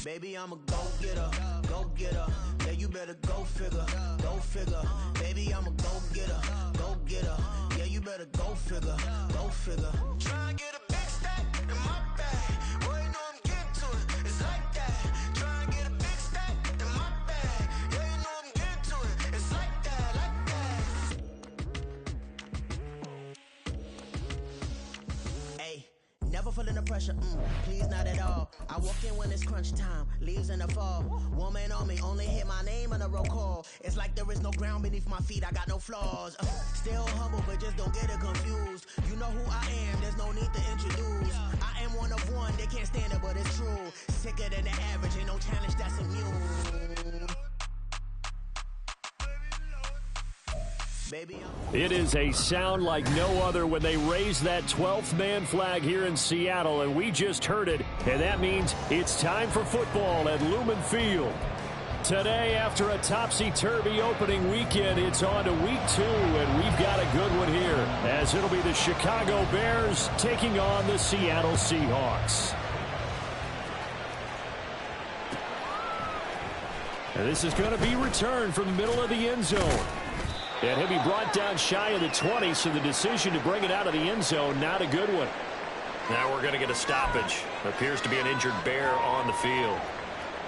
Baby, I'm a go-getter, go-getter. Yeah, you better go figure, go figure. Baby, I'm a go-getter, go-getter. Yeah, you better go figure, go figure. Try and get a big stack in my bag. Boy, you know I'm getting to it. It's like that. Try and get a big stack in my bag. Yeah, you know I'm getting to it. It's like that, like that. Hey. Never feeling the pressure, please not at all. I walk in when it's crunch time, leaves in the fall. Woman on me, only hit my name on a roll call. It's like there is no ground beneath my feet, I got no flaws. Still humble, but just don't get it confused. You know who I am, there's no need to introduce. I am one of one, they can't stand it, but it's true. Sicker than the average, ain't no challenge that's immune. It is a sound like no other when they raise that 12th man flag here in Seattle, and we just heard it, and that means it's time for football at Lumen Field. Today, after a topsy-turvy opening weekend, it's on to week 2, and we've got a good one here, as it'll be the Chicago Bears taking on the Seattle Seahawks. And this is going to be returned from the middle of the end zone. And he'll be brought down shy of the 20, so the decision to bring it out of the end zone, not a good one. Now we're going to get a stoppage. Appears to be an injured Bear on the field.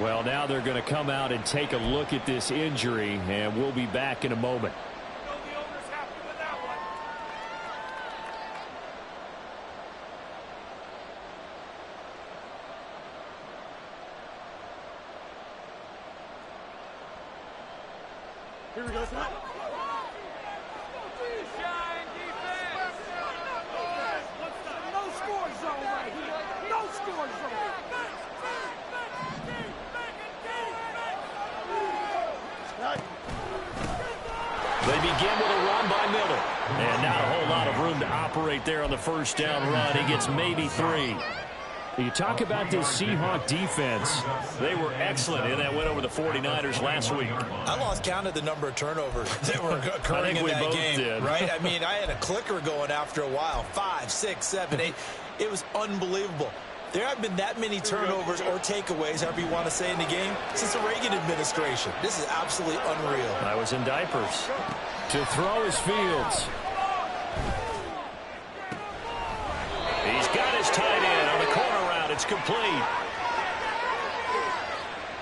Well, now they're going to come out and take a look at this injury, and we'll be back in a moment. Here we go, son. They begin with a run by Miller. And not a whole lot of room to operate there on the first down run. He gets maybe 3. You talk about this Seahawk defense. They were excellent in that win over the 49ers last week. I lost count of the number of turnovers that were occurring in that game. Did. Right? I mean, I had a clicker going after a while. 5, 6, 7, 8. It was unbelievable. There haven't been that many turnovers or takeaways, however you want to say, in the game since the Reagan administration. This is absolutely unreal. I was in diapers. To throw is Fields. He's got his tight end on the corner route. It's complete.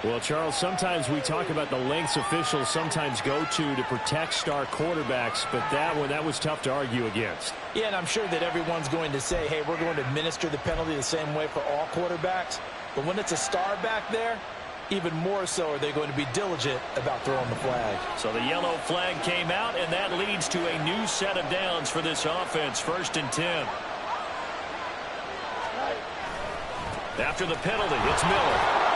Well, Charles, sometimes we talk about the lengths officials sometimes go to protect star quarterbacks, but that was tough to argue against. Yeah, and I'm sure that everyone's going to say, hey, we're going to administer the penalty the same way for all quarterbacks. But when it's a star back there, even more so are they going to be diligent about throwing the flag. So the yellow flag came out, and that leads to a new set of downs for this offense. 1st and 10. After the penalty, it's Miller.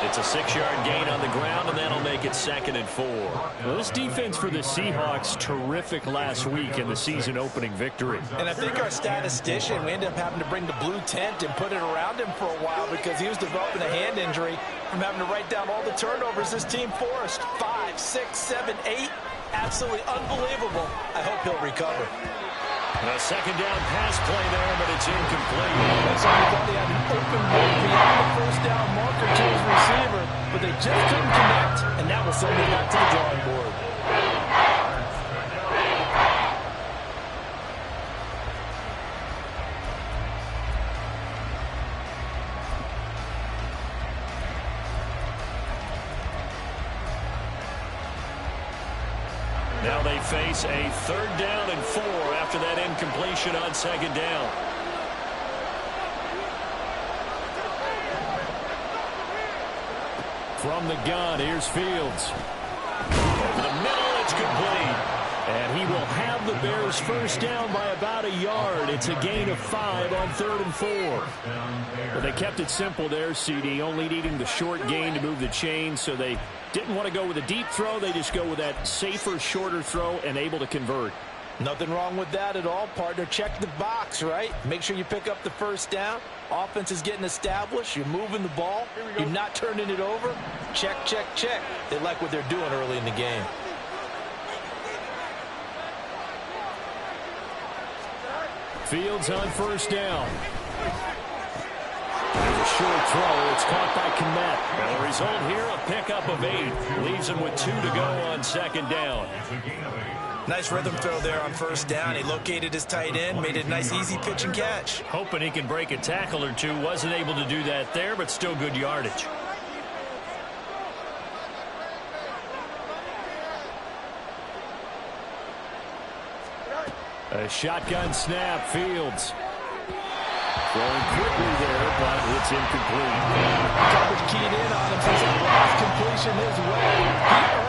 It's a 6-yard gain on the ground, and that'll make it 2nd and 4. Well, this defense for the Seahawks, terrific last week in the season-opening victory. And I think our statistician, we ended up having to bring the blue tent and put it around him for a while because he was developing a hand injury from having to write down all the turnovers this team forced. 5, 6, 7, 8. Absolutely unbelievable. I hope he'll recover. A 2nd down pass play there, but it's incomplete. That's how he thought he had an open look beyond the 1st down marker to his receiver, but they just couldn't connect, and that will send him back to the drawing board. Now they face a 3rd down and 4 after that incompletion on 2nd down. From the gun, here's Fields. Over the middle, it's complete. And he will have the Bears' 1st down by about a yard. It's a gain of 5 on 3rd and 4. Well, they kept it simple there, CD, only needing the short gain to move the chain, so they didn't want to go with a deep throw. They just go with that safer, shorter throw and able to convert. Nothing wrong with that at all, partner. Check the box, right? Make sure you pick up the 1st down. Offense is getting established. You're moving the ball. You're not turning it over. Check, check, check. They like what they're doing early in the game. Fields on 1st down. short throw. It's caught by Kmet. And the result here, a pickup of 8. Leaves him with 2 to go on second down. Nice rhythm throw there on first down. He located his tight end, made it a nice easy pitch and catch. Hoping he can break a tackle or two. Wasn't able to do that there, but still good yardage. A shotgun snap, Fields. Throwing quickly there, but it's incomplete. Coverage keyed in on him since the last completion his way. He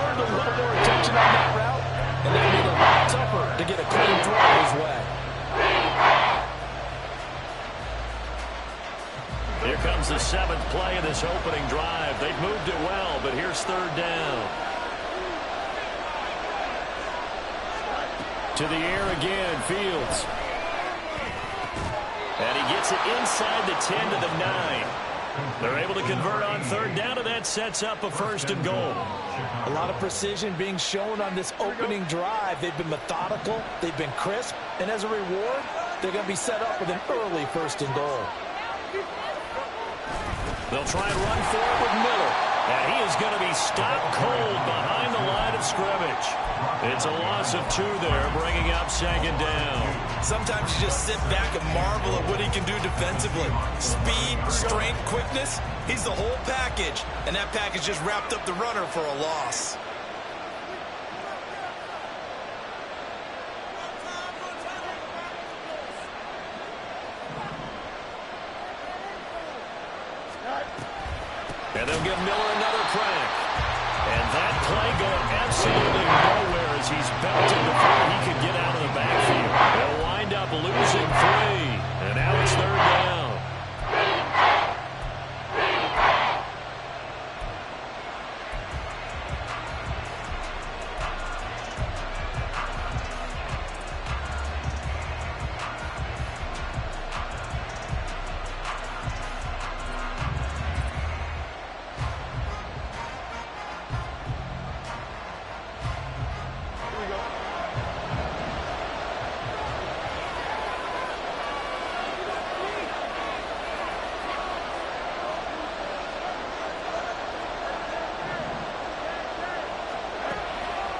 earned a little more attention on that route, and that made it a lot tougher to get a clean throw his way. Here comes the 7th play of this opening drive. They've moved it well, but here's third down. To the air again, Fields. And he gets it inside the 10 to the 9. They're able to convert on third down, and that sets up a 1st and goal. A lot of precision being shown on this opening drive. They've been methodical, they've been crisp, and as a reward, they're going to be set up with an early 1st and goal. They'll try and run forward with Miller. And he is going to be stopped cold behind the line of scrimmage. It's a loss of 2 there, bringing up second down. Sometimes you just sit back and marvel at what he can do defensively. Speed, strength, quickness, he's the whole package. And that package just wrapped up the runner for a loss. And they'll give Miller another crack. And that play going absolutely nowhere as he's belted before he could get out of the backfield. They'll wind up losing 3. And now it's third down.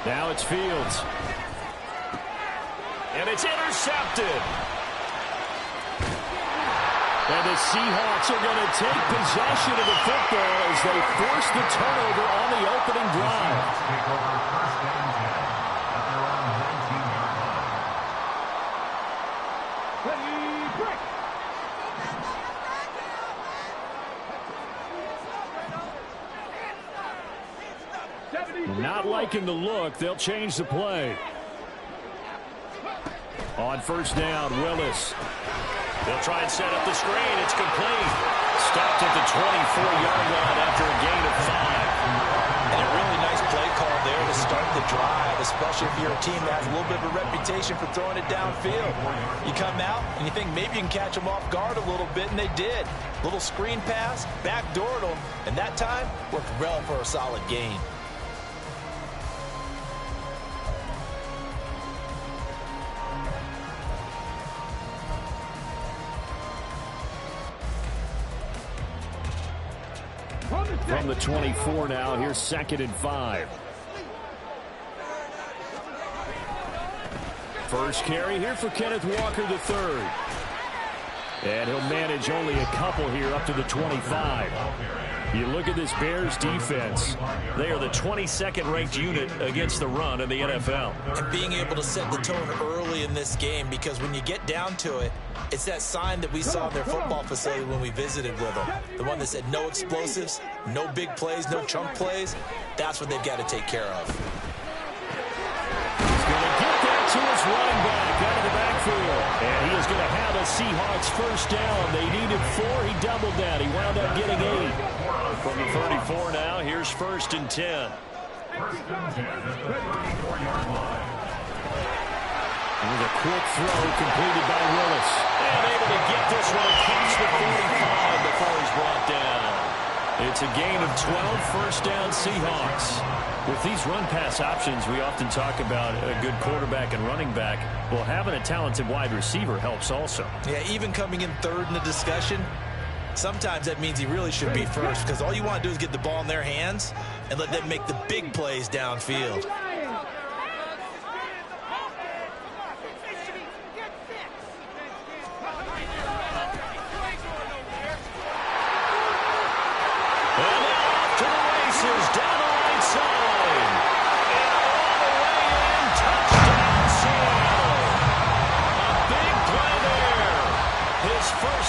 Now it's Fields. And it's intercepted. And the Seahawks are going to take possession of the football as they force the turnover on the opening drive. Not liking the look, they'll change the play. On first down, Willis. They'll try and set up the screen. It's complete. Stopped at the 24-yard line after a gain of 5. And a really nice play call there to start the drive, especially if you're a team that has a little bit of a reputation for throwing it downfield. You come out and you think maybe you can catch them off guard a little bit, and they did. Little screen pass, backdoored them, and that time worked well for a solid gain. From the 24 now, here's 2nd and 5. First carry here for Kenneth Walker III. And he'll manage only a couple here up to the 25. You look at this Bears defense. They are the 22nd ranked unit against the run in the NFL. And being able to set the tone early in this game, because when you get down to it, it's that sign that we saw in their football facility when we visited with them. The one that said no explosives, no big plays, no chunk plays. That's what they've got to take care of. He's going to get that to his running back out of the backfield. And he is going to have a Seahawks first down. They needed 4. He doubled that. He wound up getting 8. From the 34 now, here's 1st and 10. With a quick throw completed by Willis. And able to get this one across the 45 before he's brought down. It's a gain of 12, first down Seahawks. With these run-pass options, we often talk about a good quarterback and running back. Well, having a talented wide receiver helps also. Yeah, even coming in third in the discussion, Sometimes that means he really should be first because all you want to do is get the ball in their hands and let them make the big plays downfield.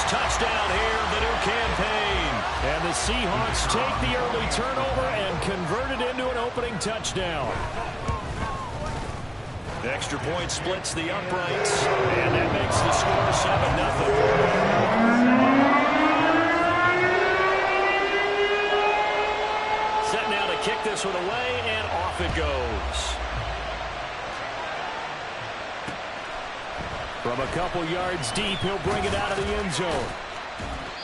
Touchdown here of the new campaign. And the Seahawks take the early turnover and convert it into an opening touchdown. The extra point splits the uprights, and that makes the score 7-0. Set now to kick this one away, and off it goes. From a couple yards deep, he'll bring it out of the end zone.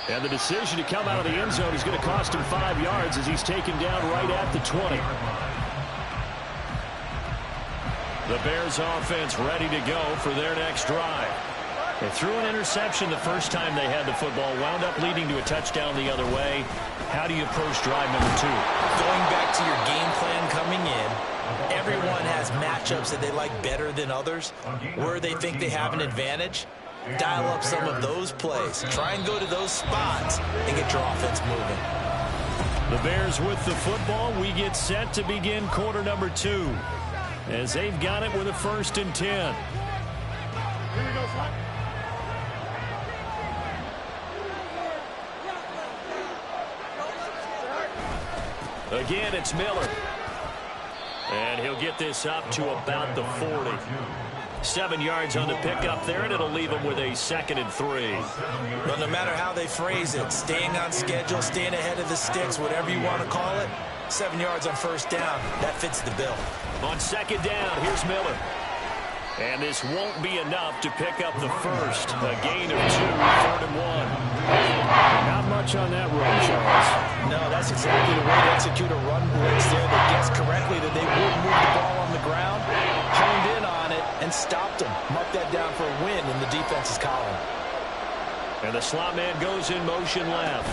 And the decision to come out of the end zone is going to cost him 5 yards as he's taken down right at the 20. The Bears offense ready to go for their next drive. They threw an interception the first time they had the football, wound up leading to a touchdown the other way. How do you approach drive number 2? Going back to your game plan coming in, everyone has matchups that they like better than others. Where they think they have an advantage, dial up some of those plays. Try and go to those spots and get your offense moving. The Bears with the football. We get set to begin quarter number 2 as they've got it with a 1st and 10. Again, it's Miller. And he'll get this up to about the 40. 7 yards on the pickup there, and it'll leave him with a 2nd and 3. But no matter how they phrase it, staying on schedule, staying ahead of the sticks, whatever you want to call it, 7 yards on 1st down, that fits the bill. On 2nd down, here's Miller. And this won't be enough to pick up the first. A gain of 2, 3rd and 1. Not much on that run, Charles. No, that's exactly the way to execute a run blitz there. They guessed correctly that they would move the ball on the ground, honed in on it, and stopped them. Mark that down for a win in the defense's column. And the slot man goes in motion left.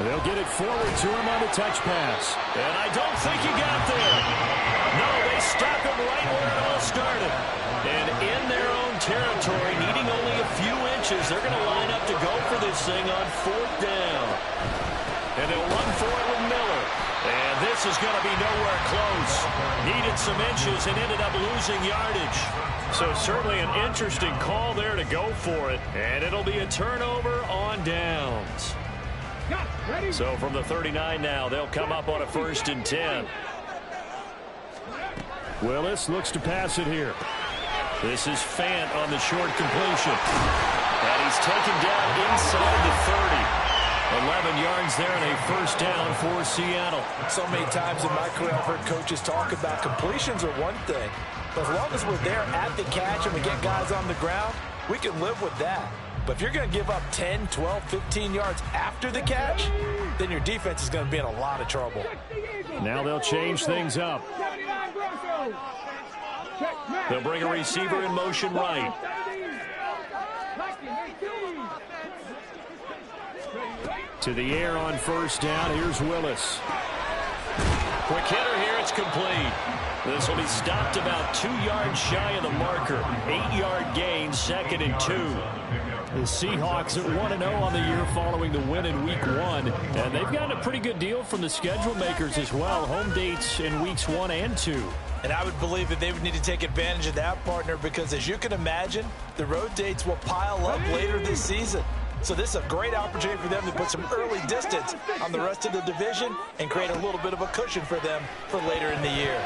They'll get it forward to him on the touch pass. And I don't think he got there. No, they stop him right where it all started. And in their own territory, needing only a few inches, they're going to line up to go for this thing on 4th down. And they'll run for it with Miller. And this is going to be nowhere close. Needed some inches and ended up losing yardage. So certainly an interesting call there to go for it. And it'll be a turnover on downs. So from the 39 now, they'll come up on a 1st and 10. Willis looks to pass it here. This is Fant on the short completion. And he's taken down inside the 30. 11 yards there and a 1st down for Seattle. So many times in my career, I've heard coaches talk about completions are one thing. But as long as we're there at the catch and we get guys on the ground, we can live with that. But if you're going to give up 10, 12, 15 yards after the catch, then your defense is going to be in a lot of trouble. Now they'll change things up. They'll bring a receiver in motion right. To the air on 1st down. Here's Willis. Quick hitter here. It's complete. This will be stopped about 2 yards shy of the marker. 8-yard gain, 2nd and 2. The Seahawks at 1-0 on the year following the win in Week 1. And they've gotten a pretty good deal from the schedule makers as well. Home dates in Weeks 1 and 2. And I would believe that they would need to take advantage of that, partner, because as you can imagine, the road dates will pile up later this season. So this is a great opportunity for them to put some early distance on the rest of the division and create a little bit of a cushion for them for later in the year.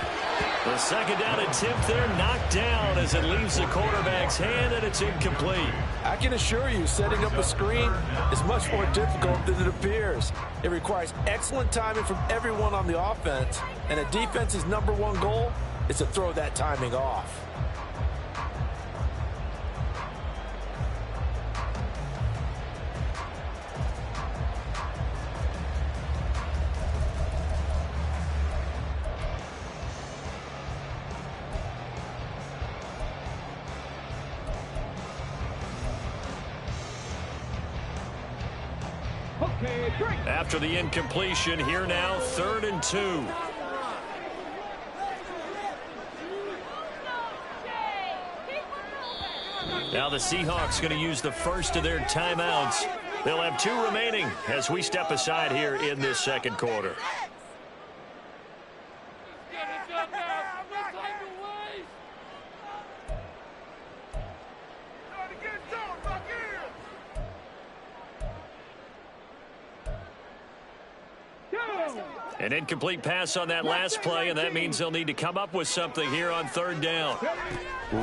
The 2nd down attempt there knocked down as it leaves the quarterback's hand, and it's incomplete. I can assure you, setting up a screen is much more difficult than it appears. It requires excellent timing from everyone on the offense, and a defense's #1 goal is to throw that timing off. After the incompletion, here now, 3rd and 2. Now the Seahawks going to use the first of their timeouts. They'll have 2 remaining as we step aside here in this second quarter. An incomplete pass on that last play, and that means they'll need to come up with something here on 3rd down.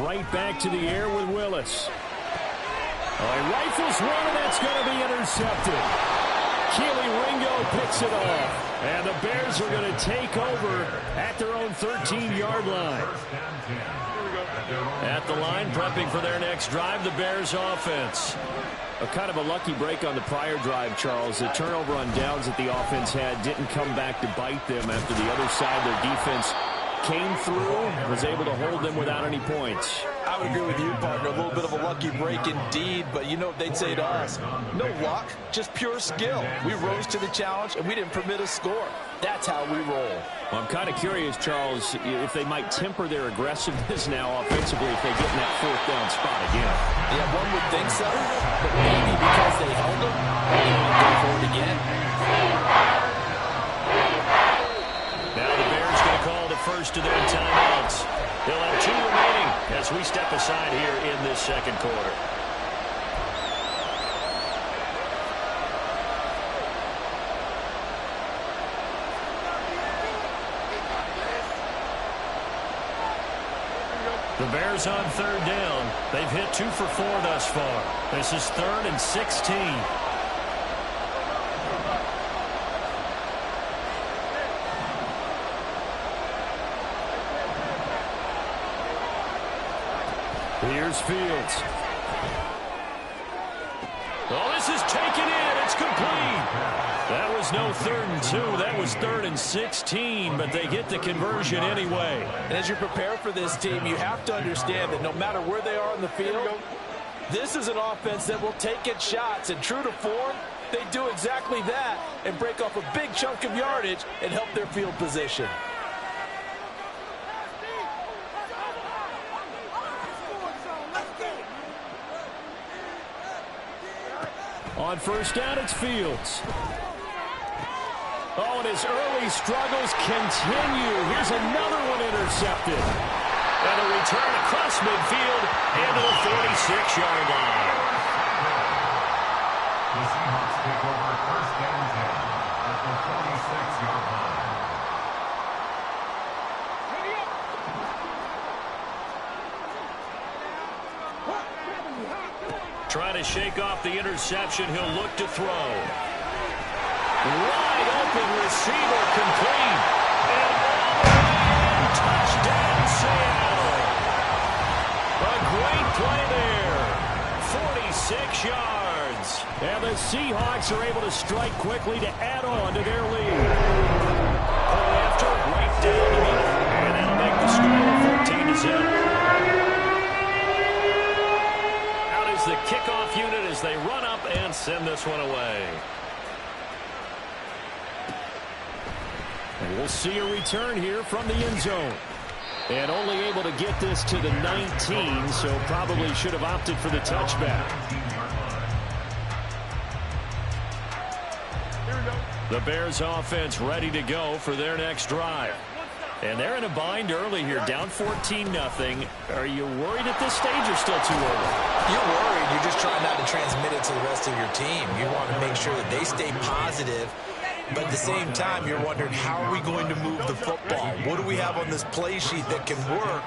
Right back to the air with Willis. Oh, he rifles one, and that's going to be intercepted. Keely Ringo picks it off. And the Bears are going to take over at their own 13-yard line. At the line, prepping for their next drive, the Bears offense. A kind of a lucky break on the prior drive, Charles. The turnover on downs that the offense had didn't come back to bite them after the other side. Their defense came through, was able to hold them without any points. I would agree with you, partner. A little bit of a lucky break indeed, but you know what they'd say to us? No luck, just pure skill. We rose to the challenge, and we didn't permit a score. That's how we roll. Well, I'm kind of curious, Charles, if they might temper their aggressiveness now offensively if they get in that 4th down spot again. Yeah, one would think so, but maybe because they held them, they might go for it again. Now the Bears going to call the first of their timeouts. They'll have 2 remaining as we step aside here in this second quarter. The Bears on 3rd down. They've hit 2 for 4 thus far. This is 3rd and 16. Here's Fields. Oh, this is taken in. It's complete. That was no 3rd and 2. That was 3rd and 16, but they get the conversion anyway. And as you prepare for this team, you have to understand that no matter where they are on the field, this is an offense that will take its shots. And true to form, they do exactly that and break off a big chunk of yardage and help their field position. On 1st down, it's Fields. Oh, and his early struggles continue. Here's another one intercepted. And a return across midfield into the 46-yard line. The Seahawks take over 1st and 10 at the 46-yard line. Trying to shake off the interception. He'll look to throw. Wide open receiver, complete. And all touchdown Seattle. A great play there. 46 yards. And the Seahawks are able to strike quickly to add on to their lead. Point after, right down the middle. And that'll make the score 14-0. The kickoff unit as they run up and send this one away. And we'll see a return here from the end zone. And only able to get this to the 19, so probably should have opted for the touchback. The Bears offense ready to go for their next drive. And they're in a bind early here, down 14-0. Are you worried at this stage or still too early? You're worried. You're just trying not to transmit it to the rest of your team. You want to make sure that they stay positive. But at the same time, you're wondering, how are we going to move the football? What do we have on this play sheet that can work?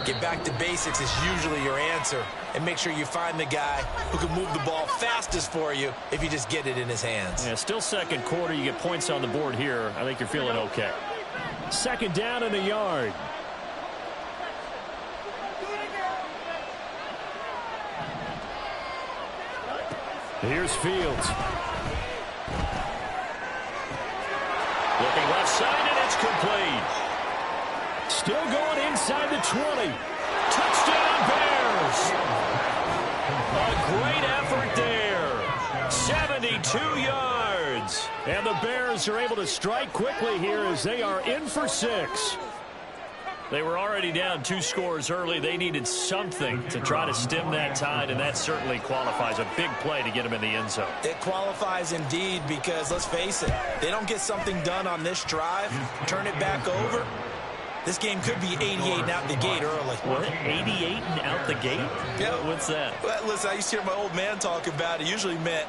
Get back to basics is usually your answer. And make sure you find the guy who can move the ball fastest for you if you just get it in his hands. Yeah, still second quarter. You get points on the board here. I think you're feeling okay. 2nd down and a yard. Here's Fields. Looking left side, and it's complete. Still going inside the 20. Touchdown Bears. A great effort there. 72 yards. downs. And the Bears are able to strike quickly here as they are in for 6. They were already down 2 scores early. They needed something to try to stem that tide, and that certainly qualifies. A big play to get them in the end zone. It qualifies indeed because, let's face it, they don't get something done on this drive, turn it back over. This game could be 88 and out the gate early. What? 88 and out the gate? Yeah. What's that? Well, listen, I used to hear my old man talk about it. Usually meant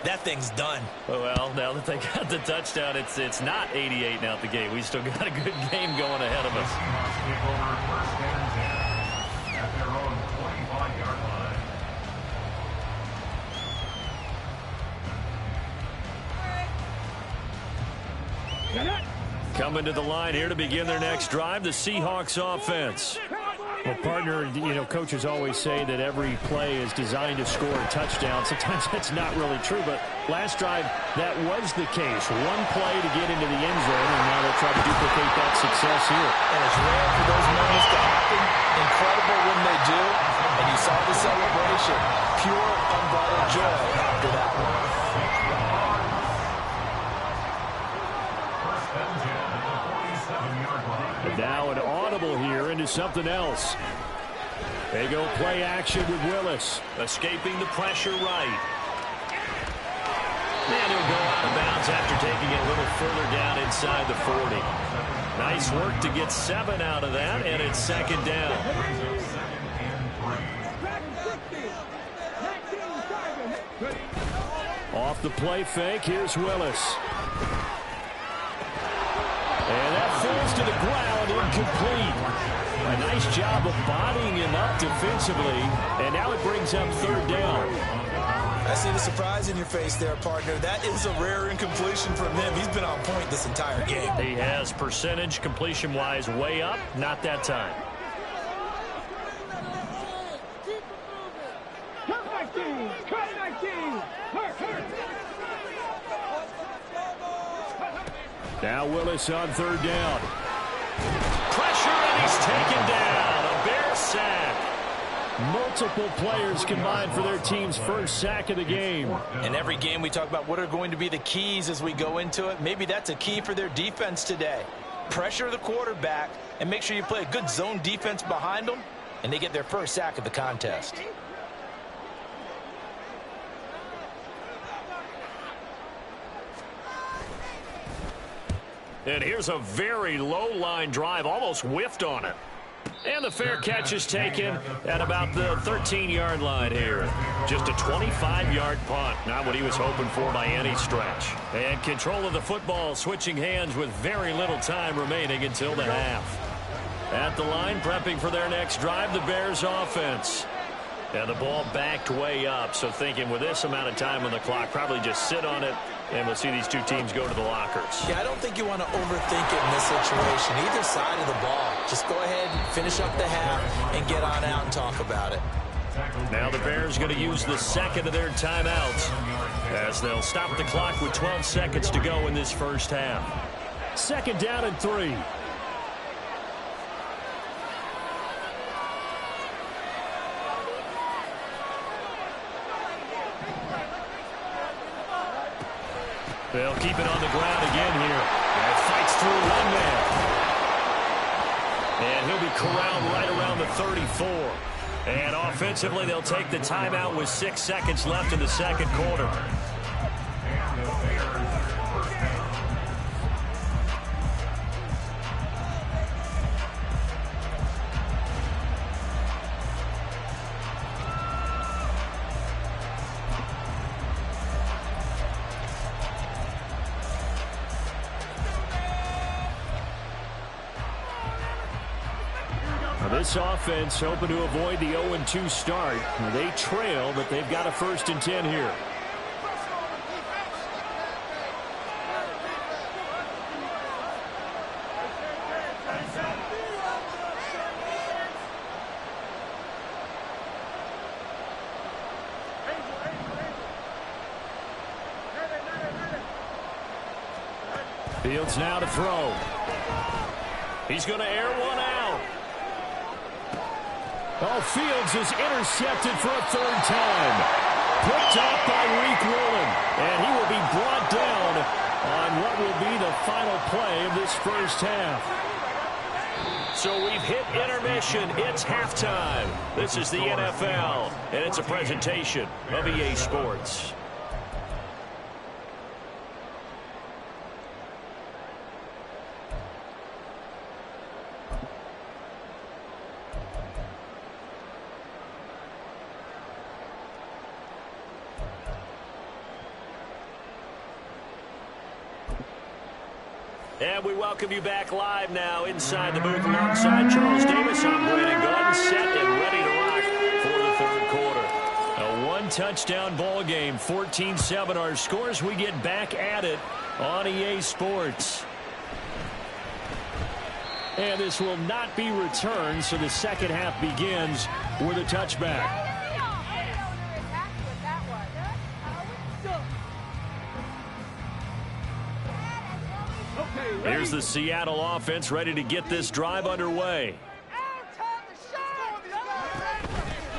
that thing's done. Well, now that they got the touchdown, it's not 88 and out the gate. We still got a good game going ahead of us. Seahawks take over first and 10 at their own 25-yard line. Coming to the line here to begin their next drive, the Seahawks offense. Well, partner, coaches always say that every play is designed to score a touchdown. Sometimes that's not really true, but last drive, that was the case. One play to get into the end zone, and now they'll try to duplicate that success here. And it's rare for those moments to happen. Incredible when they do. And you saw the celebration. Pure, unbridled joy after that one. First and 10 at the 47-yard line. And now an audible here into something else. They go play action with Willis. Escaping the pressure right. And he'll go out of bounds after taking it a little further down inside the 40. Nice work to get 7 out of that, and it's second down. Off the play fake, here's Willis. And that falls to the ground, incomplete. A nice job of bodying him up defensively, and now it brings up third down. I see the surprise in your face there, partner. That is a rare incompletion from him. He's been on point this entire game. He has percentage completion-wise way up, not that time. Now Willis on third down. Pressure, and he's taken down. A Bear sack. Multiple players combined for their team's first sack of the game. In every game we talk about what are going to be the keys as we go into it. Maybe that's a key for their defense today. Pressure the quarterback and make sure you play a good zone defense behind them, and they get their first sack of the contest. And here's a very low line drive, almost whiffed on it. And the fair catch is taken at about the 13-yard line here. Just a 25-yard punt, not what he was hoping for by any stretch. And control of the football switching hands with very little time remaining until the half. At the line, prepping for their next drive, the Bears offense. And the ball backed way up, so thinking with this amount of time on the clock, probably just sit on it, and we'll see these two teams go to the lockers. Yeah, I don't think you want to overthink it in this situation. Either side of the ball. Just go ahead, finish up the half, and get on out and talk about it. Now the Bears going to use the second of their timeouts as they'll stop the clock with 12 seconds to go in this first half. Second down and 3. They'll keep it on the ground again here. And fights through one man. And he'll be corralled right around the 34. And offensively, they'll take the timeout with 6 seconds left in the second quarter. This offense hoping to avoid the 0-2 start. They trail, but they've got a 1st and 10 here. Fields now to throw. He's going to air one out. Oh, Fields is intercepted for a 3rd time. Picked off by Reek Woolen. And he will be brought down this first half. So we've hit intermission. It's halftime. This is the NFL, and it's a presentation of EA Sports. And we welcome you back live now inside the booth alongside Charles Davis. I'm Brandon Gaudin, set and ready to rock for the third quarter. A one-touchdown ball game, 14-7 our scores. We get back at it on EA Sports. And this will not be returned, so the second half begins with a touchback. Here's the Seattle offense ready to get this drive underway.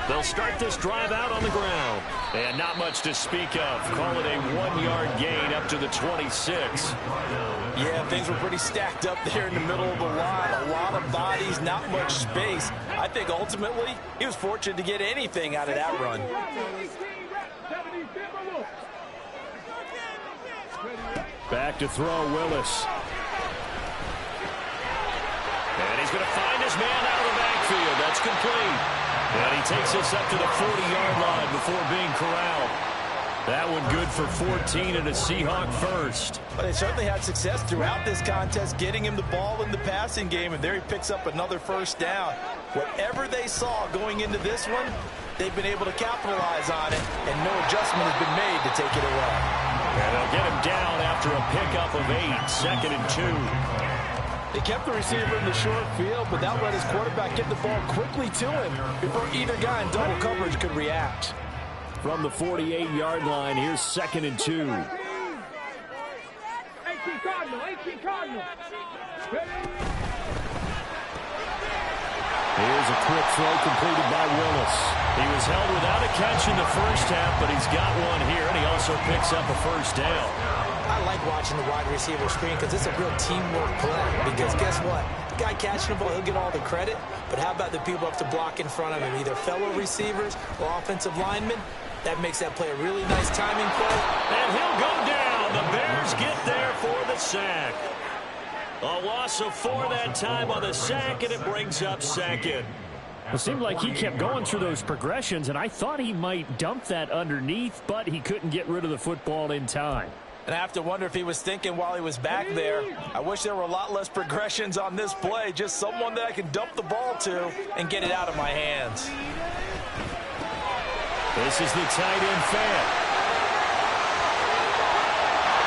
They'll start this drive out on the ground. And not much to speak of. Call it a 1-yard gain up to the 26. Yeah, things were pretty stacked up there in the middle of the line. A lot of bodies, not much space. I think ultimately he was fortunate to get anything out of that run. Back to throw, Willis. And he's going to find his man out of the backfield. That's complete. And he takes us up to the 40-yard line before being corralled. That one good for 14 and a Seahawk first. But they certainly had success throughout this contest, getting him the ball in the passing game, and there he picks up another first down. Whatever they saw going into this one, they've been able to capitalize on it, and no adjustment has been made to take it away. And they'll get him down after a pickup of 8, 2nd and 2. They kept the receiver in the short field, but that let his quarterback get the ball quickly to him before either guy in double coverage could react. From the 48-yard line, here's 2nd and 2. Here's a quick throw completed by Willis. He was held without a catch in the first half, but he's got one here, and he also picks up a first down. I like watching the wide receiver screen because it's a real teamwork play. Because guess what? The guy catching the ball, he'll get all the credit. But how about the people up to block in front of him, either fellow receivers or offensive linemen? That makes that play a really nice timing play. And he'll go down. The Bears get there for the sack. A loss of 4 that time on the sack, and it brings up 2nd. It seemed like he kept going through those progressions, and I thought he might dump that underneath, but he couldn't get rid of the football in time. And I have to wonder if he was thinking while he was back there, I wish there were a lot less progressions on this play, just someone that I can dump the ball to and get it out of my hands. This is the tight end fan.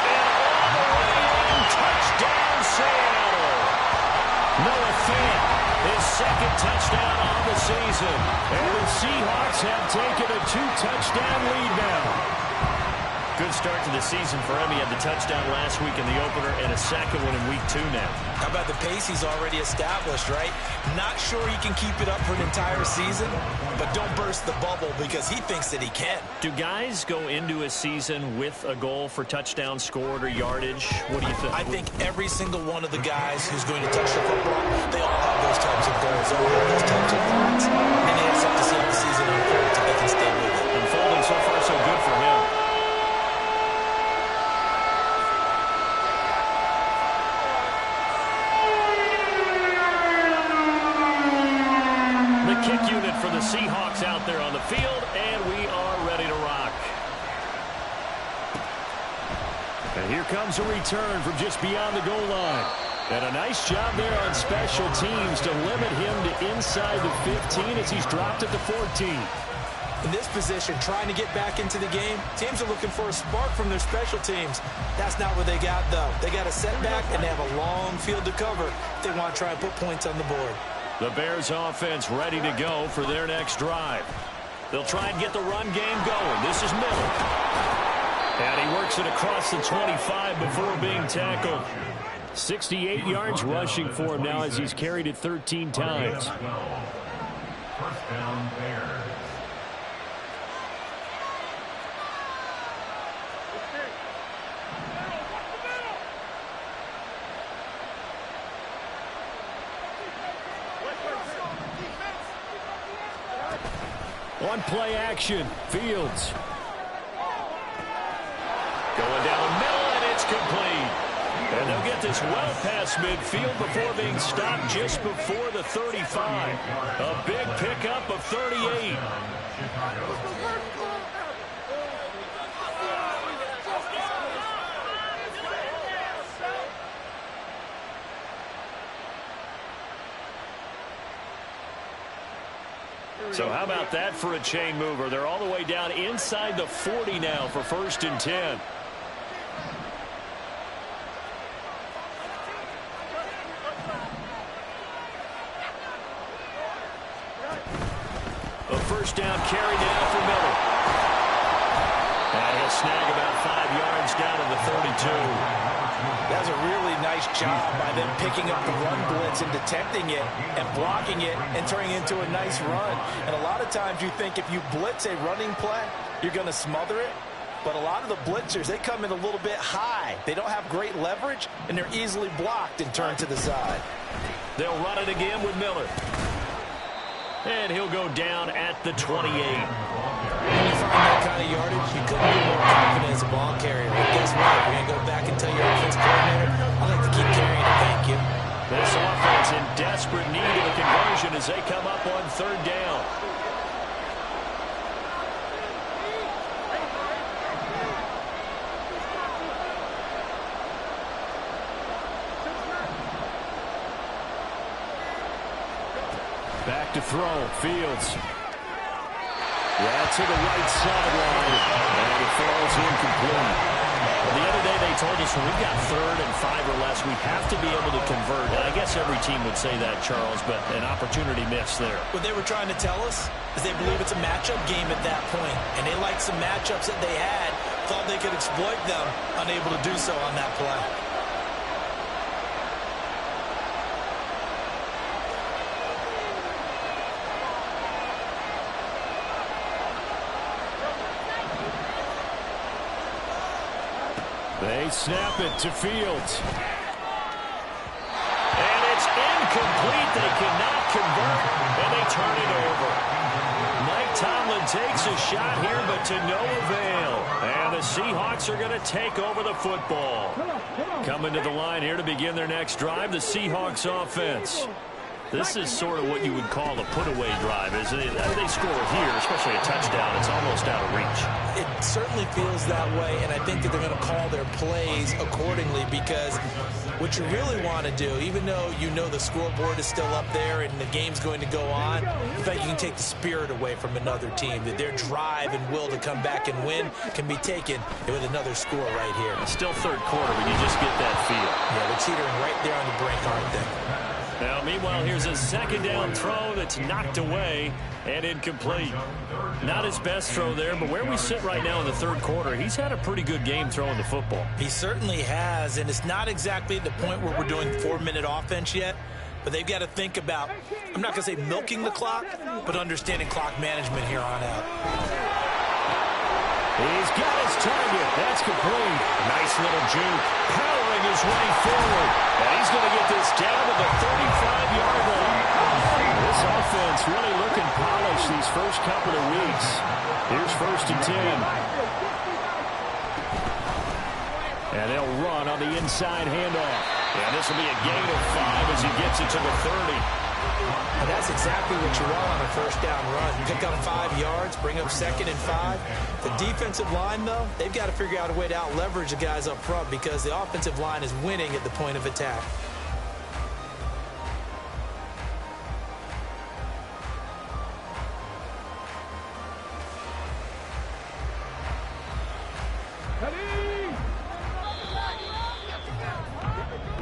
And all the way in, touchdown Seattle. Noah Fant, His 2nd touchdown on the season. and the Seahawks have taken a 2-touchdown lead now. Good start to the season for him. He had the touchdown last week in the opener and a second one in week 2 now. How about the pace he's already established, right? Not sure he can keep it up for an entire season, but don't burst the bubble because he thinks that he can. Do guys go into a season with a goal for touchdown scored or yardage? What do you think? I think every single one of the guys who's going to touch the football, they all have those types of goals. They all have those types of thoughts. And they just have to see how the season unfolds if they can stay with it. Unfolding so far so good for him. Kick unit for the Seahawks out there on the field, and we are ready to rock. And here comes a return from just beyond the goal line. And a nice job there on special teams to limit him to inside the 15 as he's dropped at the 14. In this position, trying to get back into the game, teams are looking for a spark from their special teams. That's not what they got, though. They got a setback, and they have a long field to cover if they want to try and put points on the board. The Bears offense ready to go for their next drive. They'll try and get the run game going. This is Miller. And he works it across the 25 before being tackled. 68 yards rushing for him now as he's carried it 13 times. First down, Bears. On play action, Fields. Going down the middle, and it's complete. And they'll get this well past midfield before being stopped just before the 35. A big pickup of 38. So how about that for a chain mover? They're all the way down inside the 40 now for 1st and 10. A first down carry now for Miller. And he'll snag about 5 yards down to the 32. That's a really nice job by them picking up the run blitz and detecting it and blocking it and turning it into a nice run. And a lot of times you think if you blitz a running play, you're going to smother it. But a lot of the blitzers, they come in a little bit high. They don't have great leverage, and they're easily blocked and turned to the side. They'll run it again with Miller. And he'll go down at the 28. When you find that kind of yardage, you couldn't be more confident as a ball carrier. But guess what? You're going to go back and tell your offense coordinator, I like to keep carrying it, thank you. This offense in desperate need of a conversion as they come up on 3rd down. Back to throw, Fields. Yeah, to the right sideline, and it falls incomplete. Well, the other day they told us when we've got 3rd and 5 or less, we have to be able to convert. And I guess every team would say that, Charles, but an opportunity missed there. What they were trying to tell us is they believe it's a matchup game at that point, and they liked some matchups that they had, thought they could exploit them, unable to do so on that play. They snap it to Fields. And it's incomplete. They cannot convert, and they turn it over. Mike Tomlin takes a shot here, but to no avail. And the Seahawks are going to take over the football. Coming to the line here to begin their next drive, the Seahawks offense. This is sort of what you would call a put-away drive, isn't it? They score here, especially a touchdown. It's almost out of reach. It certainly feels that way, and I think that they're going to call their plays accordingly because what you really want to do, even though you know the scoreboard is still up there and the game's going to go on, in fact, you can take the spirit away from another team, that their drive and will to come back and win can be taken with another score right here. It's still 3rd quarter, but you just get that feel. Yeah, they're teetering right there on the brink, aren't they? Now, meanwhile, here's a 2nd down throw that's knocked away and incomplete. Not his best throw there, but where we sit right now in the 3rd quarter, he's had a pretty good game throwing the football. He certainly has, and it's not exactly at the point where we're doing 4-minute offense yet, but they've got to think about, I'm not going to say milking the clock, but understanding clock management here on out. He's got his target. That's complete. Nice little juke, powering his way forward. And he's going to get this down to the 35-yard line. This offense really looking polished these first couple of weeks. Here's 1st and 10. And they'll run on the inside handoff. And this will be a gain of 5 as he gets it to the 30. And that's exactly what you want on a 1st down run. Pick up 5 yards, bring up 2nd and 5. The defensive line, though, they've got to figure out a way to out-leverage the guys up front because the offensive line is winning at the point of attack.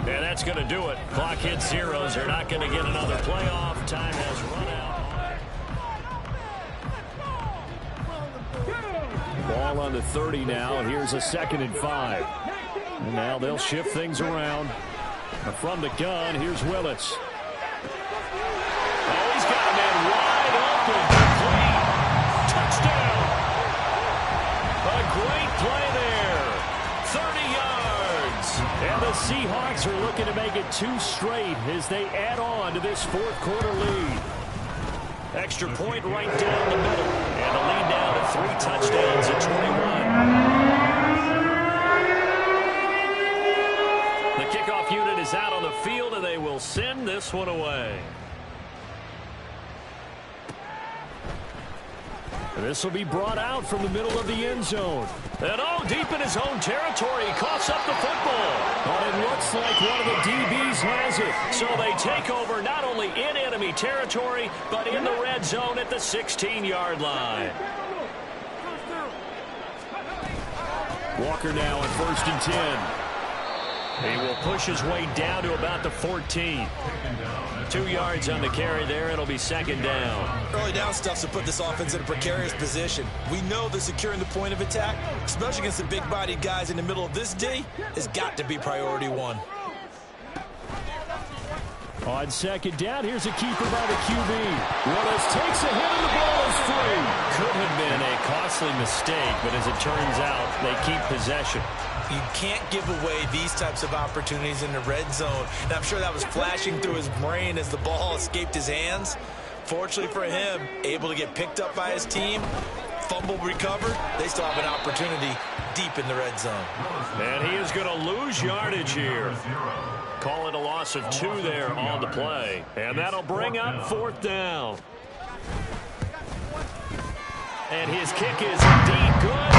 And that's going to do it. Clock hits zeros. They're not going to get another playoff. Time has run out. Ball on the 30 now. Here's a 2nd and 5. And now they'll shift things around. From the gun, here's Willis. Oh, he's got a man wide open. Complete. Touchdown. A great play there. 30 yards. And the Seahawks are looking to make it 2 straight as they add on to this 4th quarter lead. Extra point right down the middle. And the lead now to 3 touchdowns at 21. The kickoff unit is out on the field, and they will send this one away. And this will be brought out from the middle of the end zone. And deep in his own territory, he coughs up the football. But it looks like one of the DBs has it. So they take over not only in enemy territory, but in the red zone at the 16-yard line. Walker now on 1st and 10. He will push his way down to about the 14. 2 yards on the carry there. It'll be 2nd down. Early down stuff to put this offense in a precarious position. We know that securing the point of attack, especially against the big-bodied guys in the middle of this D, has got to be priority 1. On 2nd down, here's a keeper by the QB. Willis takes a hit and the ball is free. Could have been a costly mistake, but as it turns out, they keep possession. You can't give away these types of opportunities in the red zone. And I'm sure that was flashing through his brain as the ball escaped his hands. Fortunately for him, able to get picked up by his team, fumble recovered. They still have an opportunity deep in the red zone. And he is going to lose yardage here. Call it a loss of 2 there on the play. And that'll bring up 4th down. And his kick is indeed good.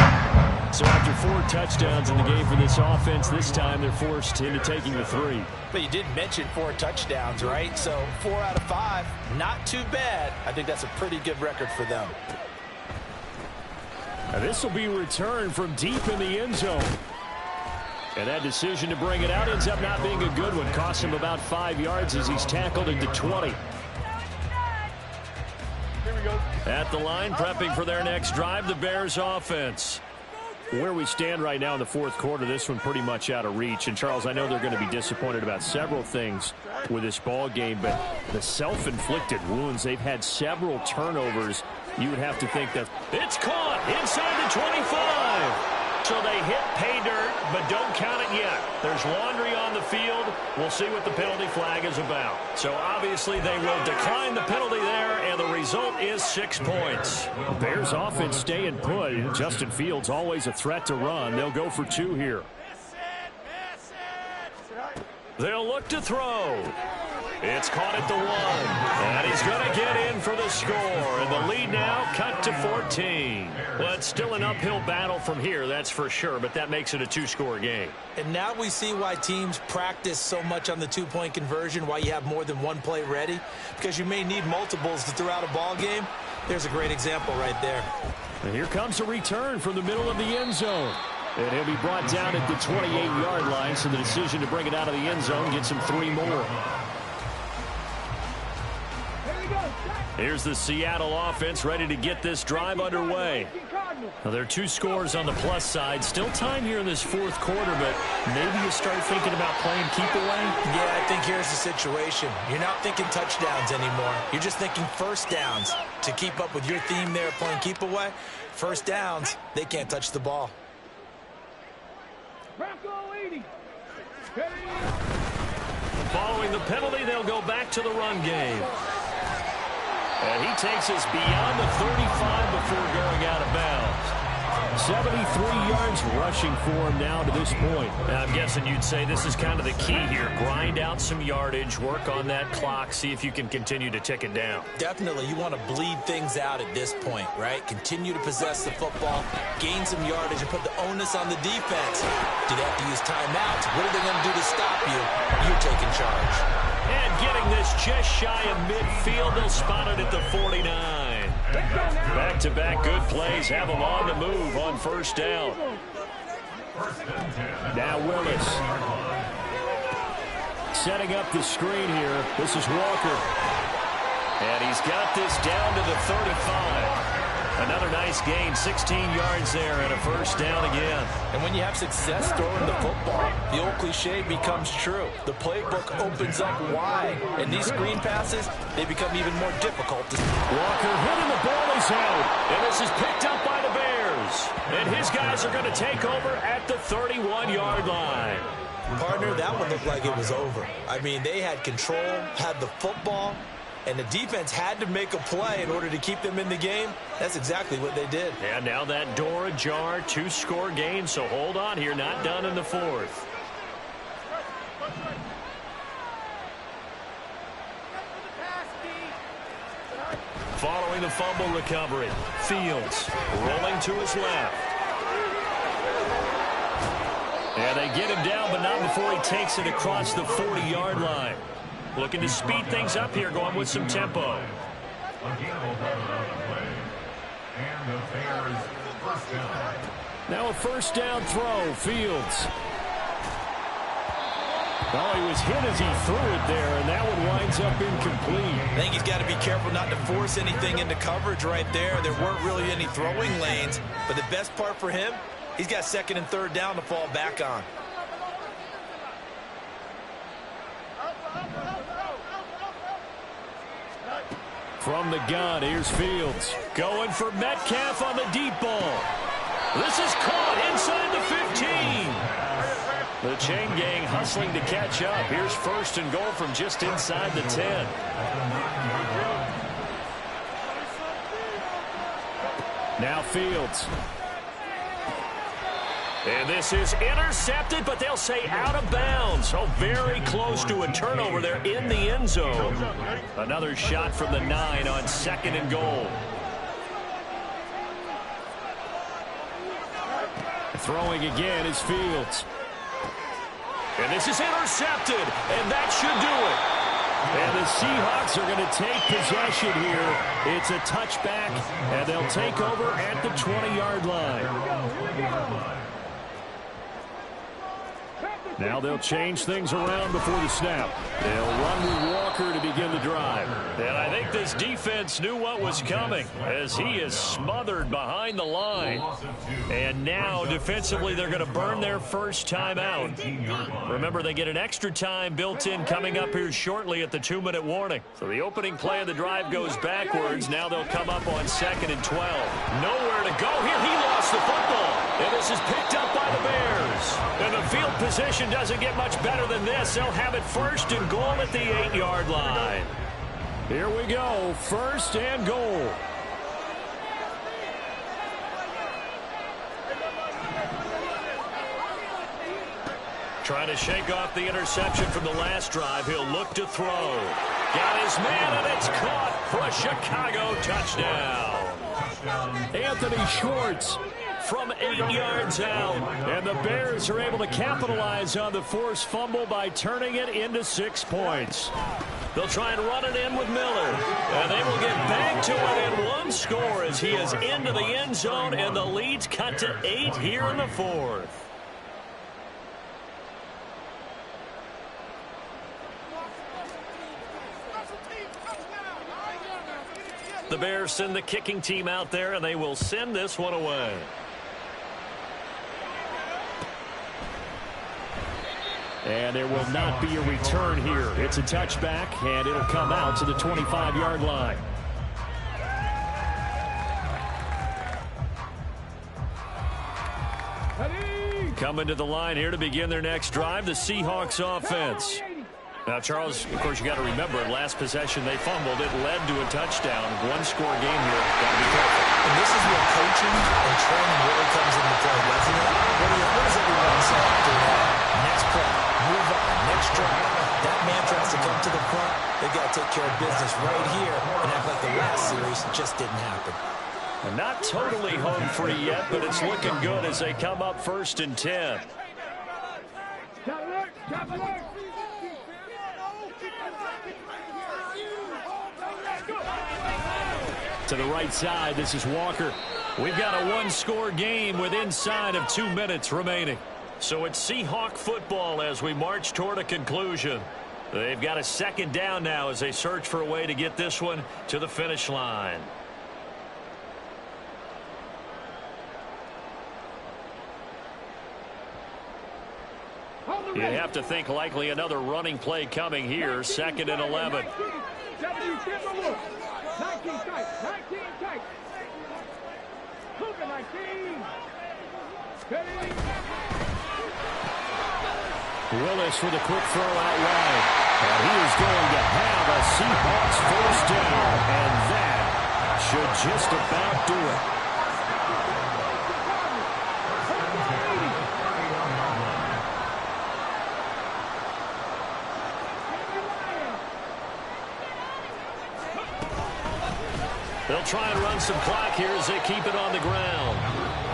So after 4 touchdowns in the game for this offense, this time they're forced into taking the 3. But you did mention 4 touchdowns, right? So 4 out of 5, not too bad. I think that's a pretty good record for them. And this will be returned from deep in the end zone. And that decision to bring it out ends up not being a good one. Costs him about 5 yards as he's tackled into 20. At the line, prepping for their next drive, the Bears offense. Where we stand right now in the 4th quarter, this one pretty much out of reach. And, Charles, I know they're going to be disappointed about several things with this ball game, but the self-inflicted wounds, they've had several turnovers. You would have to think that it's caught inside the 25. So they hit pay dirt, but don't count it yet. There's laundry on the field. We'll see what the penalty flag is about. So obviously they will decline the penalty there, and the result is 6 points. Bears offense staying put. Justin Fields always a threat to run. They'll go for 2 here. They'll look to throw. It's caught at the 1. And he's going to get in for the score. And the lead now cut to 14. Well, it's still an uphill battle from here, that's for sure. But that makes it a 2-score game. And now we see why teams practice so much on the 2-point conversion, why you have more than 1 play ready. Because you may need multiples to throw out a ball game. There's a great example right there. And here comes a return from the middle of the end zone. And he'll be brought down at the 28-yard line. So the decision to bring it out of the end zone gets him 3 more. Here's the Seattle offense ready to get this drive underway. Now, there are 2 scores on the plus side. Still time here in this 4th quarter, but maybe you start thinking about playing keep away? Yeah, I think here's the situation. You're not thinking touchdowns anymore. You're just thinking first downs. To keep up with your theme there playing keep away, first downs, they can't touch the ball. Following the penalty, they'll go back to the run game. And he takes us beyond the 35 before going out of bounds. 73 yards rushing for him now to this point. Now, I'm guessing you'd say this is kind of the key here. Grind out some yardage, work on that clock, see if you can continue to tick it down. Definitely. You want to bleed things out at this point, right? Continue to possess the football, gain some yardage, and put the onus on the defense. Do they have to use timeouts? What are they going to do to stop you? You're taking charge. And getting this just shy of midfield, they'll spot it at the 49. Back-to-back good plays have them on the move on 1st down. Now Willis. Setting up the screen here. This is Walker. And he's got this down to the 35. Another nice gain, 16 yards there, and a 1st down again. And when you have success throwing the football, the old cliche becomes true. The playbook opens up wide, and these screen passes, they become even more difficult. Walker hitting the ball is out. And this is picked up by the Bears. And his guys are going to take over at the 31-yard line. Partner, that one looked like it was over. I mean, they had control, had the football, and the defense had to make a play in order to keep them in the game. That's exactly what they did. And now that door ajar, 2-score game, so hold on here, not done in the fourth. Following the fumble recovery, Fields rolling to his left. And they get him down, but not before he takes it across the 40-yard line. Looking to speed things up here, going with some tempo. Now a first down throw, Fields. Oh, he was hit as he threw it there, and that one winds up incomplete. I think he's got to be careful not to force anything into coverage right there. There weren't really any throwing lanes, but the best part for him, he's got second and third down to fall back on. From the gun, here's Fields. Going for Metcalf on the deep ball. This is caught inside the 15. The chain gang hustling to catch up. Here's first and goal from just inside the 10. Now Fields. And this is intercepted, but they'll say out of bounds. So very close to a turnover there in the end zone. Another shot from the 9 on second and goal. Throwing again is Fields. And this is intercepted, and that should do it. And the Seahawks are going to take possession here. It's a touchback, and they'll take over at the 20-yard line. Now they'll change things around before the snap. They'll run with Walker to begin the drive. And I think this defense knew what was coming as he is smothered behind the line. And now defensively they're going to burn their first time out. Remember, they get an extra time built in coming up here shortly at the 2-minute warning. So the opening play of the drive goes backwards. Now they'll come up on 2nd and 12. Nowhere to go here. He lost the football. And this is picked up by the Bears. And the field position doesn't get much better than this. They'll have it first and goal at the 8-yard line. Here we go. First and goal. Trying to shake off the interception from the last drive. He'll look to throw. Got his man, and it's caught for a Chicago touchdown. Anthony Schwartz from 8 yards out. And the Bears are able to capitalize on the forced fumble by turning it into 6 points. They'll try and run it in with Miller. And they will get back to it in one score as he is into the end zone, and the lead's cut to 8 here in the fourth. The Bears send the kicking team out there, and they will send this one away. And there will not be a return here. It's a touchback, and it'll come out to the 25-yard line. Coming to the line here to begin their next drive, the Seahawks offense. Now, Charles, of course, you got to remember, last possession they fumbled. It led to a touchdown. One-score game here. Got to be careful. And this is where coaching and training really comes into play, doesn't it? What does everyone say after that? Next play, move on, next drive. That mantra has to come to the front. They've got to take care of business right here and act like the last series just didn't happen. And not totally home free yet, but it's looking good as they come up 1st and 10. To the right side, this is Walker. We've got a one-score game with inside of 2 minutes remaining. So it's Seahawk football as we march toward a conclusion. They've got a second down now as they search for a way to get this one to the finish line. You have to think likely another running play coming here. 2nd and 11. Willis with a quick throw out wide. And he is going to have a Seahawks first down. And that should just about do it. They'll try and run some clock here as they keep it on the ground.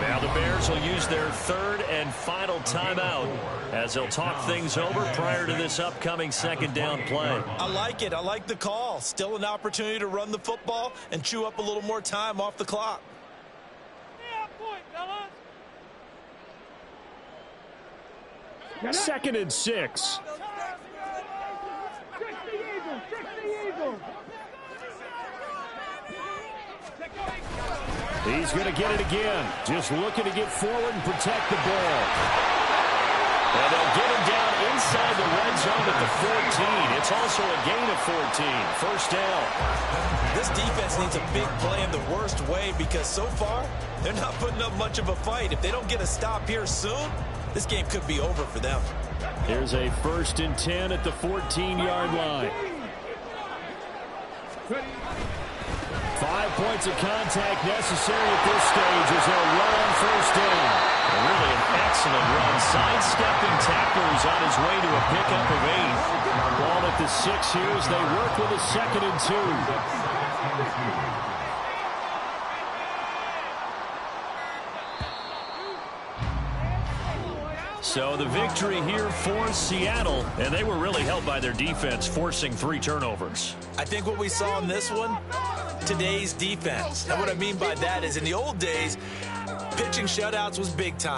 Now the Bears will use their third and final timeout as they'll talk things over prior to this upcoming second down play. I like it. I like the call. Still an opportunity to run the football and chew up a little more time off the clock. Second and 6. He's going to get it again. Just looking to get forward and protect the ball. And they'll get him down inside the red zone at the 14. It's also a gain of 14. First down. This defense needs a big play in the worst way because so far, they're not putting up much of a fight. If they don't get a stop here soon, this game could be over for them. Here's a 1st and 10 at the 14-yard line. 5 points of contact necessary at this stage as they'll run on first down. And really an excellent run. Sidestepping tacklers on his way to a pickup of 8. Ball at the 6 here as they work with a 2nd and 2. So the victory here for Seattle, and they were really helped by their defense, forcing 3 turnovers. I think what we saw in this one, today's defense. And what I mean by that is in the old days, pitching shutouts was big time.